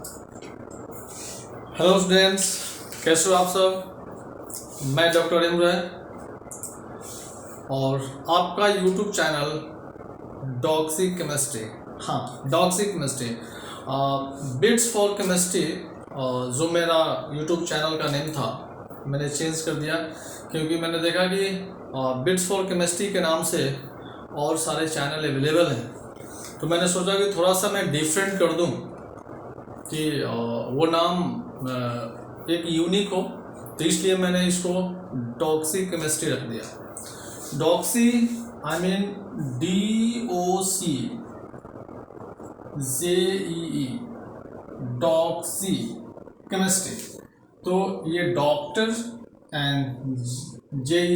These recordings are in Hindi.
हेलो स्टूडेंट्स, कैसे हो आप सब। मैं डॉक्टर इमरान और आपका यूट्यूब चैनल डॉक्सी केमिस्ट्री। हाँ, Doxy chemistry, bits for chemistry जो मेरा यूट्यूब चैनल का नेम था मैंने चेंज कर दिया, क्योंकि मैंने देखा कि बिट्स फॉर केमिस्ट्री के नाम से और सारे चैनल अवेलेबल हैं। तो मैंने सोचा कि थोड़ा सा मैं डिफरेंट कर दूं कि वो नाम एक यूनिक हो, तो इसलिए मैंने इसको डॉक्सी केमिस्ट्री रख दिया। Doczee I mean DOCZEE, Doczee chemistry. तो ये doctor and JEE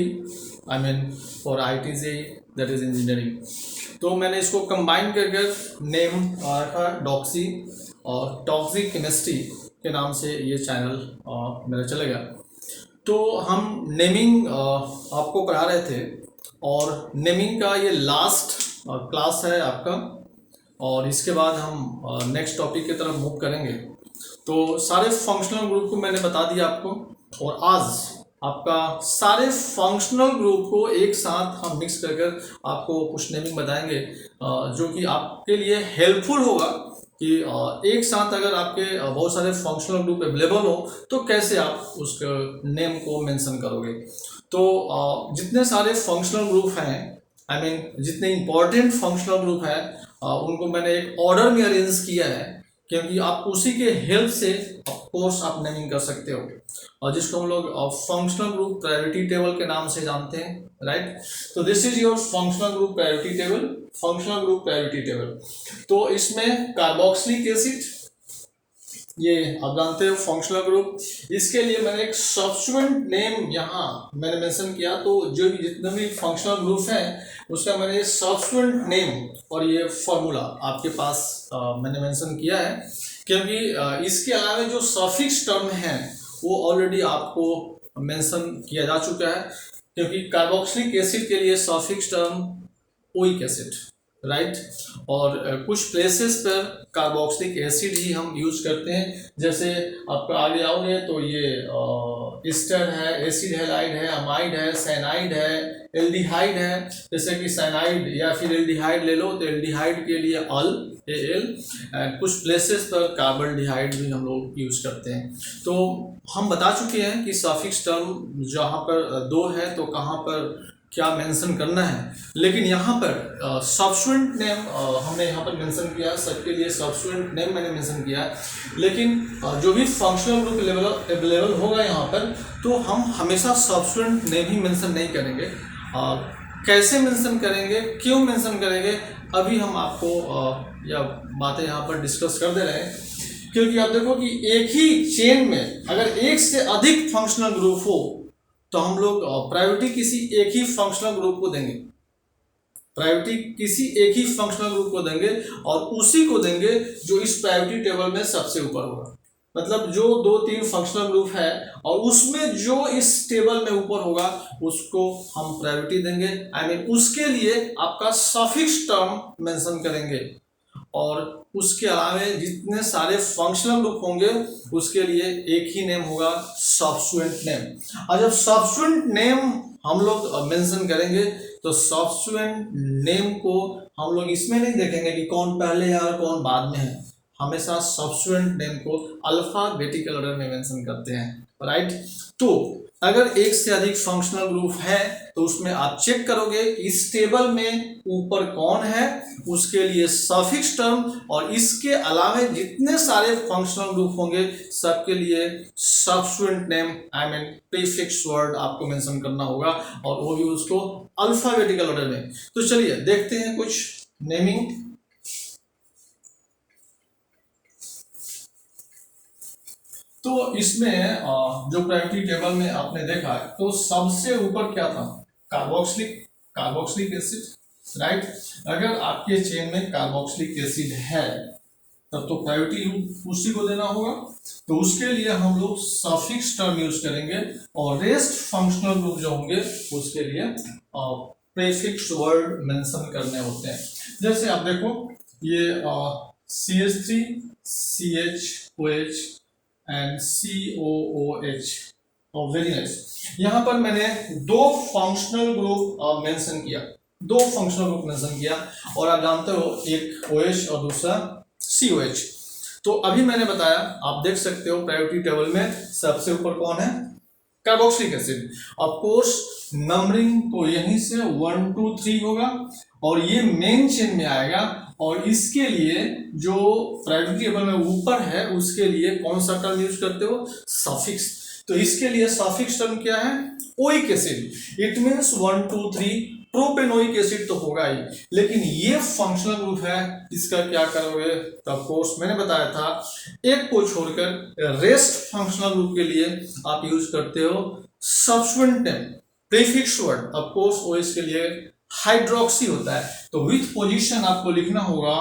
I mean for IT JEE, that is engineering. तो मैंने इसको कंबाइन कर नेम रखा डॉक्सी, और टॉक्सिक केमिस्ट्री के नाम से ये चैनल मेरा चलेगा। तो हम नेमिंग आपको करा रहे थे, और नेमिंग का ये लास्ट क्लास है आपका, और इसके बाद हम नेक्स्ट टॉपिक की तरफ मूव करेंगे। तो सारे फंक्शनल ग्रुप को मैंने बता दिया आपको, और आज आपका सारे फंक्शनल ग्रुप को एक साथ हम मिक्स कर आपको कुछ नेमिंग बताएंगे, जो कि आपके लिए हेल्पफुल होगा कि एक साथ अगर आपके बहुत सारे फंक्शनल ग्रुप अवेलेबल हो तो कैसे आप उस नेम को मेंशन करोगे। तो जितने सारे फंक्शनल ग्रुप हैं, आई मीन जितने इंपॉर्टेंट फंक्शनल ग्रुप हैं, उनको मैंने एक ऑर्डर में अरेंज किया है, क्योंकि आप उसी के हेल्प से कोर्स आप नेमिंग कर सकते हो, और जिसको हम लोग फंक्शनल ग्रुप प्रायोरिटी टेबल के नाम से जानते हैं, राइट। तो this is your functional group priority table, functional group priority table. तो इसमें कार्बोक्सिलिक एसिड, ये आप जानते हो फंक्शनल ग्रुप। इसके लिए मैंने एक सब्स्टिट्यूएंट नेम यहाँ मैंने मेंशन किया, तो जो भी जितने भी फंक्शनल ग्रुप हैं उसका मैंने सब्स्टिट्यूएंट नेम और ये फॉर्मूला आपके पास मैंने मेंशन किया है, क्योंकि इसके अलावा जो सफिक्स टर्म है वो ऑलरेडी आपको मेंशन किया जा चुका है, क्योंकि कार्बोक्सिलिक एसिड के लिए suffix term oic acid, right. और कुछ प्लेसेस पर कार्बोक्सिलिक एसिड ही हम यूज करते हैं, जैसे आप आगे आओगे तो ये ईस्टर है, एसिड हैलाइड है, अमाइड है, साइनाइड है, एल्डिहाइड है। जैसे कि साइनाइड या फिर एल्डिहाइड ले लो, तो एल्डिहाइड के लिए अल AL, कुछ प्लेसेस पर कार्बल्डिहाइड भी हम लोग यूज करते हैं। तो हम बता चुके हैं कि सफिक्स टर्म जहाँ पर दो है तो कहाँ पर क्या मेंशन करना है, लेकिन यहाँ पर सब्स्टिट्यूएंट नेम हमने यहाँ पर मेंशन किया, सबके लिए सब्स्टिट्यूएंट नेम मैंने मेंशन किया, लेकिन जो भी फंक्शनल ग्रुप अवेलेबल होगा यहाँ पर, तो हम हमेशा सब्स्टिट्यूएंट नेम ही मेंशन नहीं करेंगे। कैसे मेंशन करेंगे, क्यों मेंशन करेंगे, अभी हम आपको यह बातें यहाँ पर डिस्कस कर दे रहे हैं। क्योंकि आप देखो कि एक ही चेन में अगर एक से अधिक फंक्शनल ग्रुप हो तो हम लोग प्रायोरिटी किसी एक ही फंक्शनल ग्रुप को देंगे, प्रायोरिटी किसी एक ही फंक्शनल ग्रुप को देंगे, और उसी को देंगे जो इस प्रायोरिटी टेबल में सबसे ऊपर होगा। मतलब जो 2-3 फंक्शनल ग्रुप है और उसमें जो इस टेबल में ऊपर होगा उसको हम प्रायोरिटी देंगे, आई मीन उसके लिए आपका सफिक्स टर्म मेंशन करेंगे, और उसके अलावा जितने सारे फंक्शनल ग्रुप होंगे उसके लिए एक ही नेम होगा, सब्स्टिट्यूएंट नेम। और जब सब्स्टिट्यूएंट नेम हम लोग मेंशन करेंगे तो सब्स्टिट्यूएंट नेम को हम लोग इसमें नहीं देखेंगे कि कौन पहले है और कौन बाद में है, हमेशा सब्स्टिट्यूएंट नेम को अल्फाबेटिकल ऑर्डर में मेंशन करते हैं, राइट। तो अगर एक से अधिक फंक्शनल ग्रुप है तो उसमें आप चेक करोगे इस टेबल में ऊपर कौन है, उसके लिए सफिक्स टर्म, और इसके अलावा जितने सारे फंक्शनल ग्रुप होंगे सबके लिए substituent name I mean prefix word आपको मेंशन करना होगा, और वो भी उसको अल्फाबेटिकल ऑर्डर में। तो चलिए देखते हैं कुछ नेमिंग। तो इसमें जो प्रायोरिटी टेबल में आपने देखा तो सबसे ऊपर क्या था, कार्बोक्सिलिक एसिड, राइट। अगर आपके चेन में कार्बोक्सिलिक एसिड है तब तो प्रायोरिटी उसी को देना होगा, तो उसके लिए हम लोग सफिक्स टर्म यूज करेंगे, और रेस्ट फंक्शनल ग्रुप जो होंगे उसके लिए प्रीफिक्स वर्ड मेंशन करने होते हैं। जैसे आप देखो ये CH3 CH OH and COOH। और वेरी नाइस। यहाँ पर मैंने दो फंक्शनल ग्रुप मेंशन किया, दो फंक्शनल ग्रुप मेंशन किया, और आप जानते हो एक OH और दूसरा COH। तो अभी मैंने बताया, आप देख सकते हो प्रायोरिटी टेबल में सबसे ऊपर कौन है, carboxylic acid. Of course numbering तो यहीं से 1 2 3 होगा और ये मेन चेन में आएगा, और इसके लिए जो प्रायोरिटी टेबल में ऊपर है उसके लिए कौन सा टर्म यूज करते हो, सफिक्स। तो इसके लिए सफिक्स टर्म क्या है, oic acid. It means 1 2 3 propanoic acid तो होगा ही, लेकिन ये फंक्शनल ग्रुप है, इसका क्या करोगे, तो ऑफ कोर्स मैंने बताया था एक को छोड़कर रेस्ट फंक्शनल ग्रुप के लिए आप यूज करते हो substituent name, prefix word. Of course OS के लिए हाइड्रोक्सी होता है, तो विथ पोजीशन आपको लिखना होगा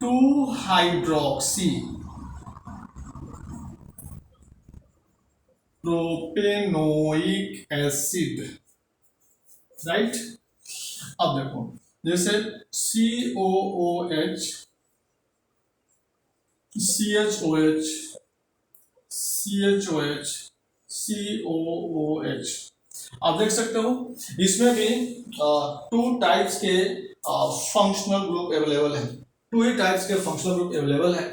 2 हाइड्रोक्सी प्रोपेनोइक एसिड, राइट। अब देखो जैसे COOH, CHOH, CHOH, COOH, आप देख सकते हो इसमें भी 2 टाइप्स के फंक्शनल ग्रुप अवेलेबल है, 2 ही टाइप्स के फंक्शनल ग्रुप अवेलेबल है।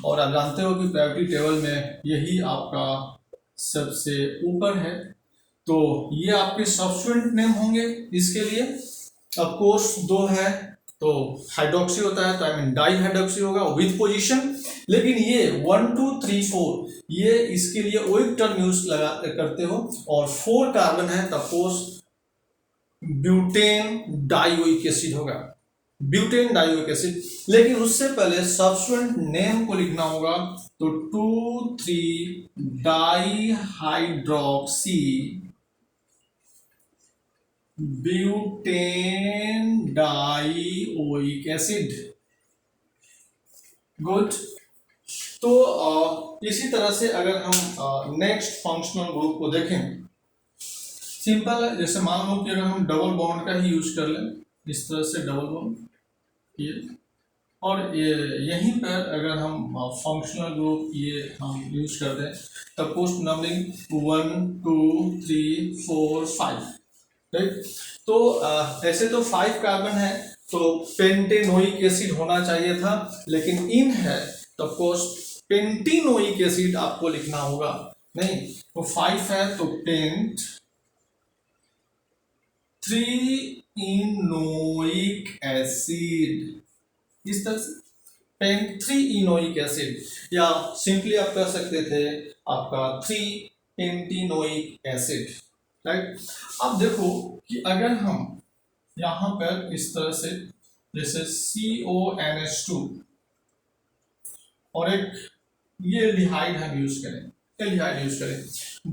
और आप जानते हो कि प्रायोरिटी टेबल में यही आपका सबसे ऊपर है, तो ये आपके सब्स्टिट्यूएंट नेम होंगे। इसके लिए ऑफ कोर्स 2 है तो हाइड्रोक्सी होता है, तो आई मीन डाई हाइड्रोक्सी होगा विथ पोजीशन। लेकिन ये 1 2 3 4 ये इसके लिए ओइक टर्म यूज लगा करते हो, और 4 कार्बन है, तो कोर्स ब्यूटेन डाइओइक एसिड होगा, ब्यूटेन डाइओइक एसिड। लेकिन उससे पहले सब्स्टिट्यूएंट नेम को लिखना होगा, तो 2 3 di hydroxy butane dioic acid. Good. तो इसी तरह से अगर हम नेक्स्ट फंक्शनल ग्रुप को देखें, सिंपल है। जैसे मान लो कि अगर हम डबल बॉन्ड का ही यूज कर लें, इस तरह से डबल बॉन्ड ये, और ये यहीं पर अगर हम फंक्शनल ग्रुप ये हम यूज कर दें, तब पोस्ट नंबरिंग 1 2 3 4 5, राइट। तो ऐसे तो 5 कार्बन है, तो पेंटेनोइक एसिड होना चाहिए था, लेकिन इन है तो कोर्स पेंटिनोइक एसिड आपको लिखना होगा, नहीं तो 5 है तो पेंट 3 इनोइक एसिड, इस तरह से पेंट 3 इनोइक एसिड, या सिंपली आप कह सकते थे आपका 3 पेंटिनोइक एसिड, राइट। अब देखो कि अगर हम यहां पर इस तरह से जैसे CONH2 और एक ये एल्डिहाइड हम यूज करें, एल्डिहाइड यूज करें,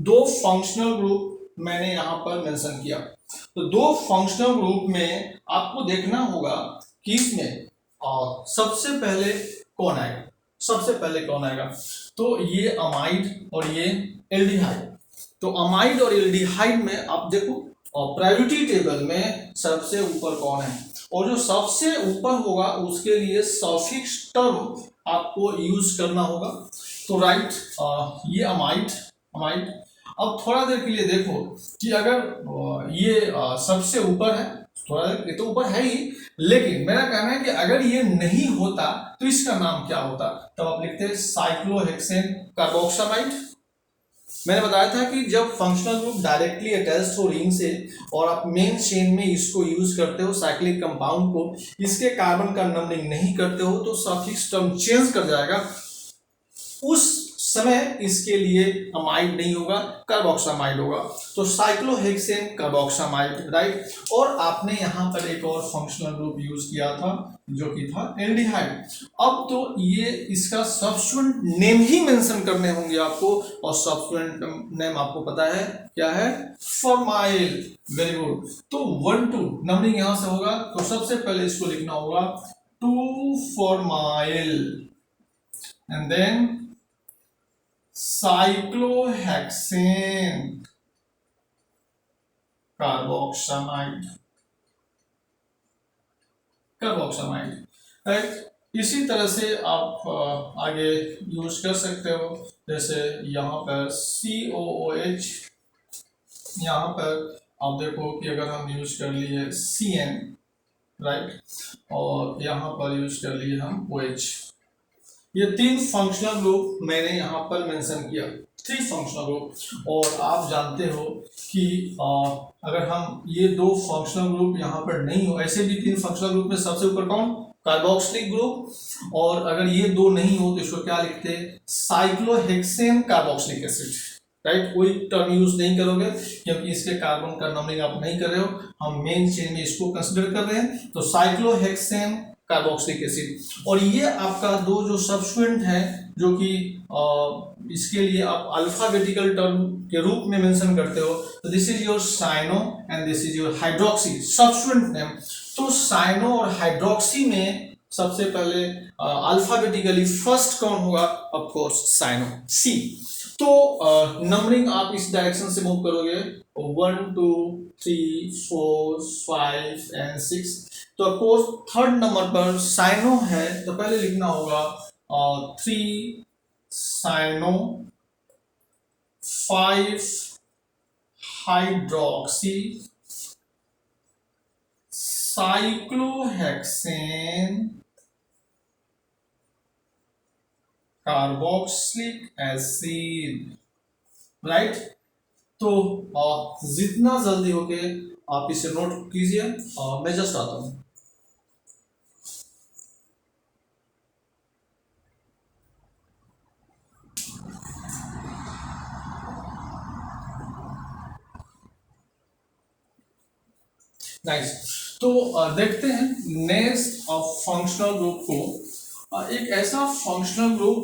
2 फंक्शनल ग्रुप मैंने यहां पर मेंशन किया। तो 2 फंक्शनल ग्रुप में आपको देखना होगा कि इसमें सबसे पहले कौन आएगा, सबसे पहले कौन आएगा, तो ये अमाइड और ये एल्डिहाइड। तो अमाइड और एल्डिहाइड में आप देखो और प्रायोरिटी टेबल में सबसे ऊपर कौन है, और जो सबसे ऊपर होगा उसके लिए सफिक्स टर्म आपको यूज करना होगा। तो राइट ये अमाइड, अमाइड। अब थोड़ा देर के लिए देखो कि अगर ये सबसे ऊपर है, थोड़ा देर ये तो ऊपर है ही, लेकिन मेरा कहना है कि अगर ये नहीं होता तो इसका नाम क्या होता, तो आप लिखते हैं साइक्लोहेक्सेन कार्बोक्सामाइड। मैंने बताया था कि जब फंक्शनल ग्रुप डायरेक्टली अटैच्ड हो रिंग से और आप मेन चेन में इसको यूज करते हो साइक्लिक कंपाउंड को, इसके कार्बन का नंबरिंग नहीं करते हो, तो सफिक्स टर्म चेंज कर जाएगा, उस समय इसके लिए अमाइड नहीं होगा, कार्बोक्सामाइड होगा। तो साइक्लोहेक्सेन कार्बोक्सामाइड, राइट। और आपने यहां पर एक और फंक्शनल ग्रुप यूज किया था जो कि था एल्डिहाइड। अब तो ये इसका सब्स्टिट्यूएंट नेम ही मेंशन करने होंगे आपको, और सब्स्टिट्यूएंट नेम आपको पता है क्या है, फॉर्माइल। Very good. तो 1 2 नंबरिंग यहां से होगा, तो सबसे पहले इसको लिखना होगा 2 formyl and then cyclohexane carboxamide, carboxamide, right. इसी तरह से आप आगे यूज कर सकते हो, जैसे यहाँ पर COOH, यहाँ पर आप देखो कि अगर हम यूज कर लिए CN, राइट, और यहाँ पर यूज कर लिए हम OH। ये 3 फंक्शनल ग्रुप मैंने यहाँ पर मेंशन किया, 3 फंक्शनल ग्रुप। और आप जानते हो कि अगर हम ये 2 फंक्शनल ग्रुप यहाँ पर नहीं हो, ऐसे भी 3 फंक्शनल ग्रुप में सबसे ऊपर कौन, कार्बोक्सिलिक ग्रुप। और अगर ये 2 नहीं हो तो इसको क्या लिखते हैं, साइक्लोहेक्सेन कार्बोक्सिलिक एसिड, राइट। कोई टर्म यूज नहीं करोगे क्योंकि इसके कार्बन का नंबरिंग आप नहीं कर रहे हो, हम मेन चेन में इसको कंसिडर कर रहे हैं। तो साइक्लोहेक्सेन कार्बोक्सिलिक एसिड। और ये आपका 2 जो सब्स्टिट्यूएंट है जो कि इसके लिए आप अल्फाबेटिकल टर्म के रूप में मेंशन करते हो, तो this is your cyano and this is your hydroxy substituent name. तो साइनो और हाइड्रोक्सी में सबसे पहले अल्फाबेटिकली फर्स्ट कौन होगा, ऑफ कोर्स साइनो, सी। तो नंबरिंग आप इस डायरेक्शन से मूव करोगे, 1 2 3 4 5 एंड 6। तो ऑफकोर्स थर्ड नंबर पर साइनो है, तो पहले लिखना होगा 3 cyano 5 hydroxy cyclohexane carboxylic acid, right. तो जितना जल्दी हो के आप इसे नोट कीजिए, मैं जस्ट आता हूं। नाइस। तो देखते हैं नेक्स्ट फंक्शनल ग्रुप को। एक ऐसा फंक्शनल ग्रुप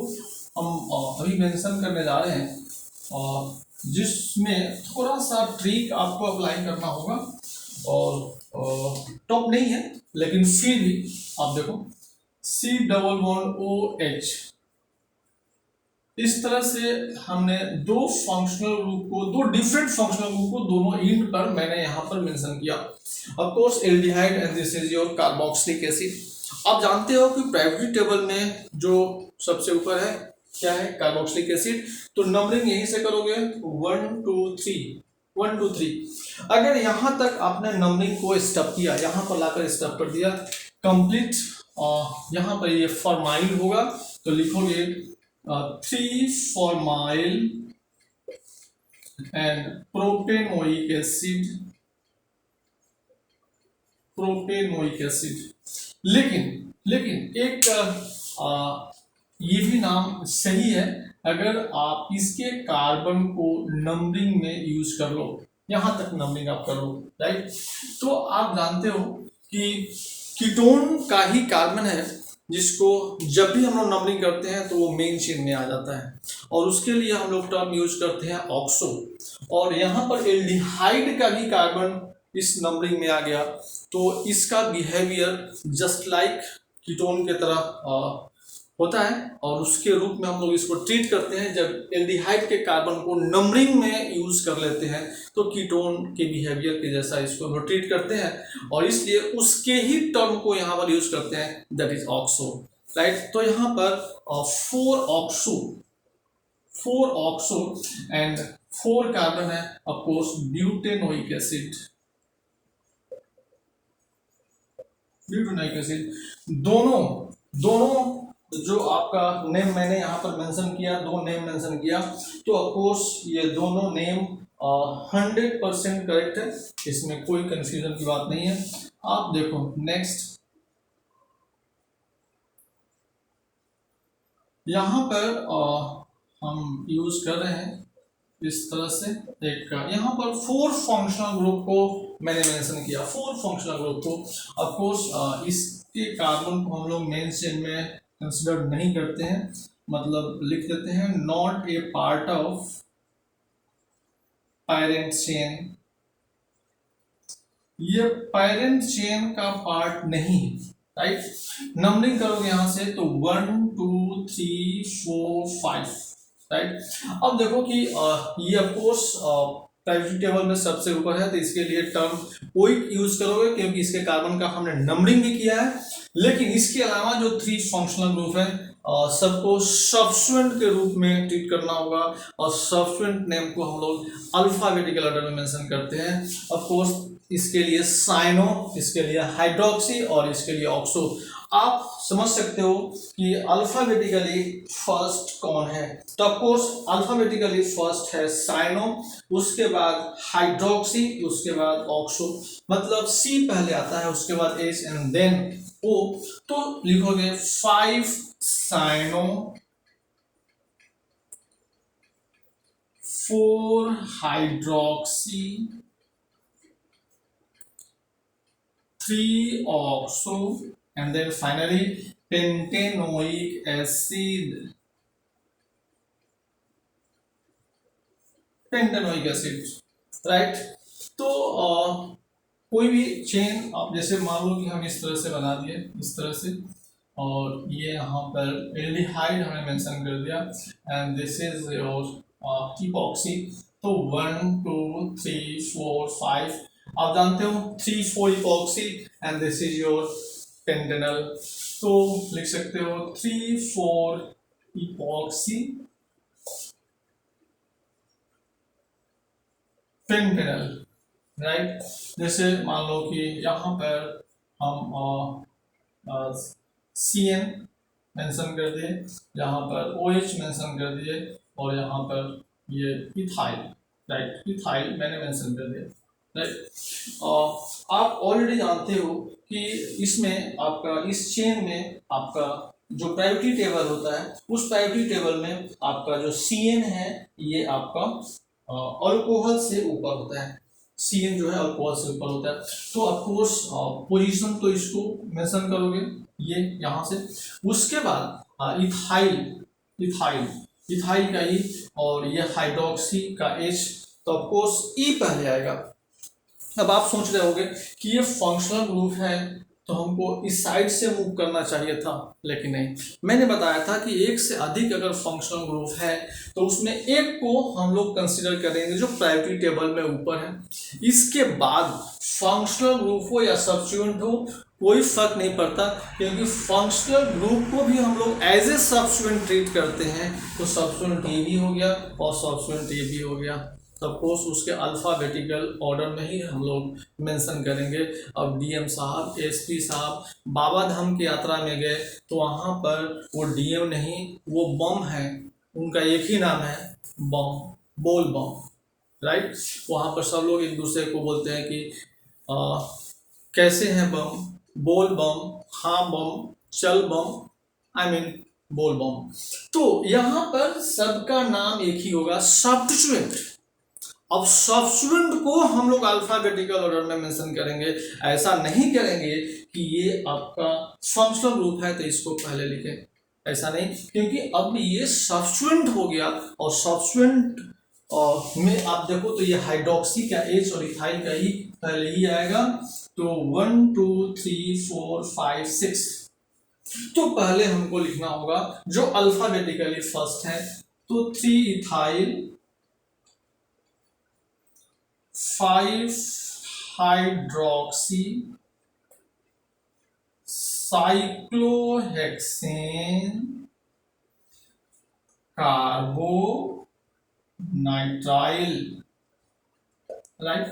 हम अभी मेंशन करने जा रहे हैं जिसमें थोड़ा सा ट्रिक आपको अप्लाई करना होगा, और टॉप नहीं है लेकिन फिर भी आप देखो C++OH। इस तरह से हमने 2 फंक्शनल ग्रुप को, 2 डिफरेंट फंक्शनल ग्रुप को दोनों एंड पर मैंने यहाँ पर मेंशन किया। Of course aldehyde and this is your carboxylic acid. आप जानते हो कि प्रायोरिटी टेबल में जो सबसे ऊपर है क्या है, कार्बोक्सिलिक एसिड। तो नंबरिंग यहीं से करोगे 1 2 3 1 2 3। अगर यहाँ तक आपने नंबरिंग को स्टॉप किया, यहाँ पर लाकर स्टॉप कर दिया कंप्लीट, यहाँ पर ये फॉर्माइल होगा, तो लिखोगे 3 formyl and propanoic acid, propanoic acid. लेकिन एक ये भी नाम सही है अगर आप इसके कार्बन को नंबरिंग में यूज कर लो, यहां तक नंबरिंग आप कर लो, राइट। तो आप जानते हो कि कीटोन का ही कार्बन है जिसको जब भी हम लोग नंबरिंग करते हैं तो वो मेन चेन में आ जाता है, और उसके लिए हम लोग टर्म यूज करते हैं ऑक्सो। और यहाँ पर एल्डिहाइड का भी कार्बन इस नंबरिंग में आ गया, तो इसका बिहेवियर जस्ट लाइक कीटोन के तरह होता है, और उसके रूप में हम लोग इसको ट्रीट करते हैं। जब एल्डिहाइड के कार्बन को नंबरिंग में यूज कर लेते हैं तो कीटोन के बिहेवियर के जैसा इसको हम लोग ट्रीट करते हैं, और इसलिए उसके ही टर्म को यहाँ पर यूज करते हैं, दैट इज ऑक्सो, राइट। तो यहाँ पर 4 ऑक्सो एंड 4 कार्बन है, of course butanoic acid. Butanoic acid दोनों जो आपका नेम मैंने यहाँ पर मेंशन किया, 2 नेम मेंशन किया, तो ऑफ कोर्स ये दोनों नेम 100% करेक्ट है, इसमें कोई कंफ्यूजन की बात नहीं है। आप देखो नेक्स्ट, यहाँ पर हम यूज कर रहे हैं इस तरह से एक, यहाँ पर 4 फंक्शनल ग्रुप को मैंने मेंशन किया, 4 फंक्शनल ग्रुप को। ऑफ कोर्स इसके कार्बन को हम लोग मेन चेन में कंसिडर नहीं करते हैं, मतलब लिख देते हैं not a part of parent chain. ये पैरेंट चेन का पार्ट नहीं है, राइट। नंबरिंग करोगे यहां से तो 1 2 3 4 5, राइट। अब देखो कि ये ऑफ कोर्स प्रायोरिटी टेबल में सबसे ऊपर है, तो इसके लिए टर्म ओइक यूज करोगे क्योंकि इसके कार्बन का हमने नंबरिंग भी किया है। लेकिन इसके अलावा जो 3 फंक्शनल ग्रुप है सबको सब्स्टिट्यूएंट के रूप में ट्रीट करना होगा, और सब्स्टिट्यूएंट नेम को हम लोग अल्फाबेटिकल ऑर्डर में मेंशन करते हैं। ऑफ कोर्स इसके लिए साइनो, इसके लिए हाइड्रोक्सी और इसके लिए ऑक्सो। आप समझ सकते हो कि अल्फाबेटिकली फर्स्ट कौन है, तो ऑफ कोर्स अल्फाबेटिकली फर्स्ट है साइनो, उसके बाद हाइड्रोक्सी, उसके बाद ऑक्सो, मतलब सी पहले आता है, उसके बाद एच एंड देन ओ। तो लिखोगे 5 cyano, 4 hydroxy, 3 oxo and then finally pentanoic acid, pentanoic acid, right. तो कोई भी चेन आप जैसे मान लो कि हम इस तरह से बना दिए, इस तरह से, और ये यहाँ पर एल्डिहाइड हमने मेंशन कर दिया, and this is your epoxy. तो 1 2 3 4 5 आप जानते हो 3 4 epoxy and this is your Pantanal. तो लिख सकते हो 3 4 इपॉक्सी पेंटेनल, राइट। जैसे मान लो कि यहाँ पर हम CN मेंशन कर दिए, यहाँ पर OH मेंशन कर दिए, और यहाँ पर ये इथाइल, राइट, इथाइल मैंने मेंशन कर दिया, राइट। आप ऑलरेडी जानते हो कि इसमें आपका इस चेन में आपका जो प्रायोरिटी टेबल होता है, उस प्रायोरिटी टेबल में आपका जो CN है ये आपका अल्कोहल से ऊपर होता है, CN जो है अल्कोहल से ऊपर होता है। तो ऑफकोर्स पोजीशन तो इसको मेंशन करोगे ये यहाँ से, उसके बाद इथाइल, इथाइल इथाइल का ई, और ये हाइड्रोक्सी का H, तो ऑफकोर्स ई पहले आएगा। अब आप सोच रहे होगे कि ये फंक्शनल ग्रुप है तो हमको इस साइड से मूव करना चाहिए था, लेकिन नहीं। मैंने बताया था कि एक से अधिक अगर फंक्शनल ग्रुप है तो उसमें एक को हम लोग कंसिडर करेंगे जो प्रायोरिटी टेबल में ऊपर है, इसके बाद फंक्शनल ग्रुप हो या सब्स्टिट्यूएंट हो कोई फर्क नहीं पड़ता, क्योंकि फंक्शनल ग्रुप को भी हम लोग एज ए सब्स्टिट्यूएंट ट्रीट करते हैं। तो सब्स्टिट्यूएंट ए भी हो गया और सब्स्टिट्यूएंट ए भी हो गया, सपोज उसके अल्फ़ाबेटिकल ऑर्डर में ही हम लोग मेंशन करेंगे। अब DM साहब, SP साहब बाबा धाम की यात्रा में गए तो वहाँ पर वो DM नहीं, वो बम है, उनका एक ही नाम है बम, बोल बम, राइट। वहाँ पर सब लोग एक दूसरे को बोलते हैं कि कैसे हैं बम, बोल बम, हाँ बम, चल बम, आई मीन बोल बम। तो यहाँ पर सबका नाम एक ही होगा, सब्स्टिट्यूएंट। अब सब्स्टिट्यूएंट को हम लोग अल्फाबेटिकल ऑर्डर में मेंशन करेंगे, ऐसा नहीं करेंगे कि ये आपका फंक्शनल ग्रुप है तो इसको पहले लिखें, ऐसा नहीं, क्योंकि अब ये सब्स्टिट्यूएंट हो गया, और सब्स्टिट्यूएंट में आप देखो तो ये हाइड्रोक्सी का H और इथाइल का ही पहले ही आएगा। तो 1 2 3 4 5 6, तो पहले हमको लिखना होगा जो अल्फाबेटिकली फर्स्ट है, तो 3 ethyl, 5 hydroxy, cyclohexane, कार्बो nitrile, right.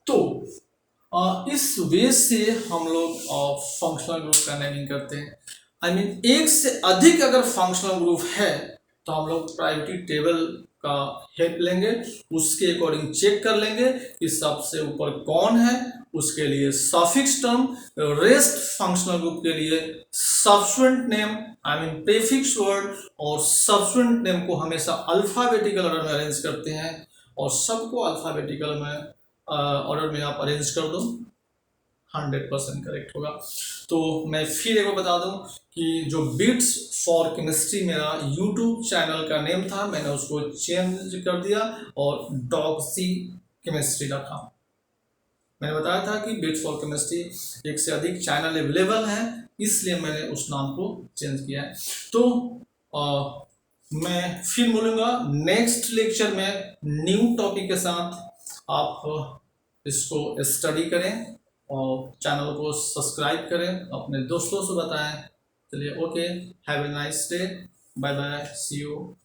तो इस वे से हम लोग फंक्शनल ग्रुप का नेमिंग करते हैं। आई मीन एक से अधिक अगर फंक्शनल ग्रुप है तो हम लोग प्रायोरिटी टेबल का हेल्प लेंगे, उसके अकॉर्डिंग चेक कर लेंगे कि सबसे ऊपर कौन है, उसके लिए suffix term, rest functional group के लिए substituent name I mean prefix word, और सब्स्टिट्यूएंट नेम को हमेशा अल्फाबेटिकल ऑर्डर में अरेंज करते हैं, और सबको अल्फाबेटिकल में ऑर्डर में आप अरेंज कर दो, 100% करेक्ट होगा। तो मैं फिर एक बार बता दूं कि जो बिट्स फॉर केमिस्ट्री मेरा यूट्यूब चैनल का नेम था, मैंने उसको चेंज कर दिया और डॉक्सी केमिस्ट्री रखा। मैंने बताया था कि बिट्स फॉर केमिस्ट्री एक से अधिक चैनल अवेलेबल है, इसलिए मैंने उस नाम को चेंज किया है। तो मैं फिर बोलूँगा नेक्स्ट लेक्चर में न्यू टॉपिक के साथ, आप इसको स्टडी करें, और चैनल को सब्सक्राइब करें, अपने दोस्तों से बताएं। चलिए, okay, have a nice day, bye bye, see you.